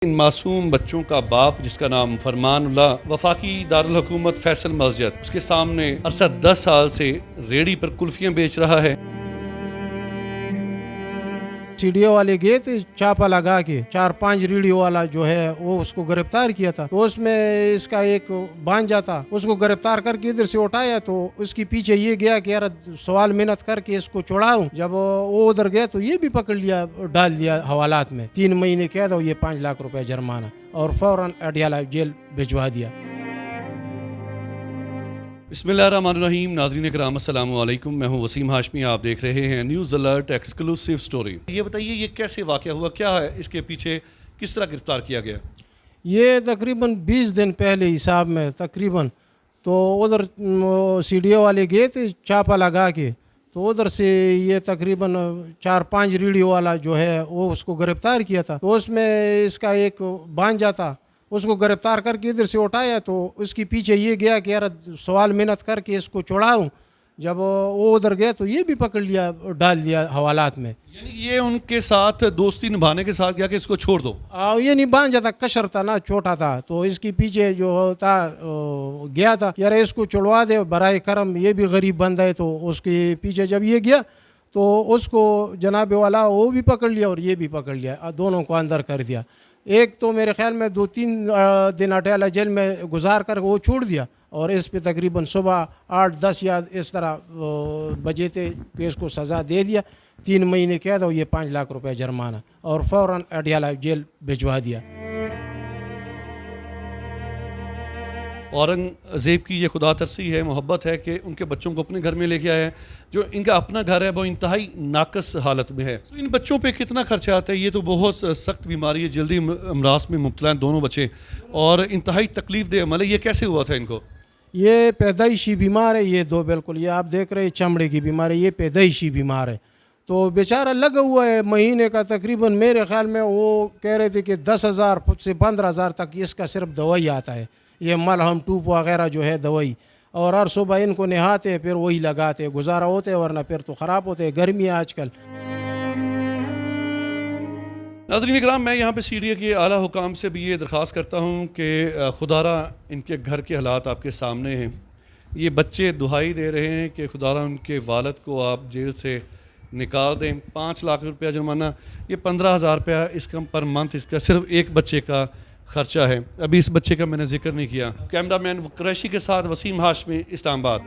इन मासूम बच्चों का बाप जिसका नाम फरमानुल्लाह वफाकी दारुल हुकूमत फैसल मस्जिद उसके सामने अरसद 10 साल से रेडी पर कुल्फियां बेच रहा है। सीडीओ वाले गए थे छापा लगा के 4-5 रेडियो वाला जो है वो उसको गिरफ्तार किया था। तो उसमें इसका एक भांजा था, उसको गिरफ्तार करके इधर से उठाया तो उसके पीछे ये गया कि यार सवाल मेहनत करके इसको छुड़ाऊं। जब वो उधर गया तो ये भी पकड़ लिया, डाल दिया हवालात में। 3 महीने कैद और ये 5 लाख रुपए जुर्माना और फौरन अडियाला जेल भिजवा दिया। बिस्मिल्लाहिर्रहमानिर्रहीम। नाज़रीन इकराम अस्सलामु अलैकुम, मैं हूं वसीम हाशमी। आप देख रहे हैं न्यूज़ अलर्ट एक्सक्लूसिव स्टोरी। ये बताइए ये कैसे वाक़या हुआ, क्या है इसके पीछे, किस तरह गिरफ्तार किया गया? ये तकरीबन 20 दिन पहले हिसाब में तकरीबन तो उधर सीडीओ वाले गए थे छापा लगा के, तो उधर से ये तकरीबन 4-5 रेडियो वाला जो है वो उसको गिरफ्तार किया था। तो उसमें इसका एक भांजा था, उसको गिरफ्तार करके इधर से उठाया तो उसके पीछे ये गया कि यार सवाल मेहनत करके इसको छुड़ाऊं। जब वो उधर गया तो ये भी पकड़ लिया, डाल दिया हवालात में। यानी ये उनके साथ दोस्ती निभाने के साथ गया कि इसको छोड़ दो। ये नहीं भांजा था, कशर था ना, छोटा था, तो इसके पीछे जो था गया था यार इसको छुड़वा दे बराए करम, ये भी गरीब बंदा है। तो उसके पीछे जब ये गया तो उसको जनाब वाला वो भी पकड़ लिया और ये भी पकड़ लिया, दोनों को अंदर कर दिया। एक तो मेरे ख्याल में 2-3 दिन अटियाला जेल में गुजार कर वो छोड़ दिया और इस पे तकरीबन सुबह 8-10 या इस तरह बजे थे कि इसको सज़ा दे दिया। 3 महीने कैद और ये 5 लाख रुपए जुर्माना और फौरन अडियाला जेल भिजवा दिया। औरंगज़ेब की ये खुदा तरसी है, मोहब्बत है कि उनके बच्चों को अपने घर में लेके आया है। जो इनका अपना घर है वो इंतहाई नाकस हालत में है। तो इन बच्चों पे कितना खर्चा आता है? ये तो बहुत सख्त बीमारी है, जल्दी अमराज में मुब्तला हैं दोनों बच्चे और इंतहाई तकलीफ दे अमल है। ये कैसे हुआ था इनको? ये पैदाइशी बीमार है ये दो, बिल्कुल ये आप देख रहे हैं चमड़े की बीमारी, ये पैदाइशी बीमार है। तो बेचारा लगा हुआ है महीने का तकरीबन मेरे ख्याल में वो कह रहे थे कि 10,000 से 15,000 तक इसका सिर्फ दवाई आता है, ये मलहम टूप वगैरह जो है दवाई। और हर सुबह इनको नहाते फिर वही लगाते, गुजारा होते वरना फिर तो ख़राब होते, गर्मी है आजकल। नाज़रीन इकराम, मैं यहाँ पे सीडीए के आला हुकाम से भी ये दरख्वास्त करता हूँ कि खुदारा इनके घर के हालात आपके सामने हैं। ये बच्चे दुहाई दे रहे हैं कि खुदारा उनके वालिद को आप जेल से निकाल दें। 5 लाख रुपया जुर्माना, ये 15,000 रुपया इसका पर मंथ इसका सिर्फ एक बच्चे का खर्चा है। अभी इस बच्चे का मैंने जिक्र नहीं किया। कैमरामैन कुरैशी के साथ वसीम हाशमी, इस्लामाबाद।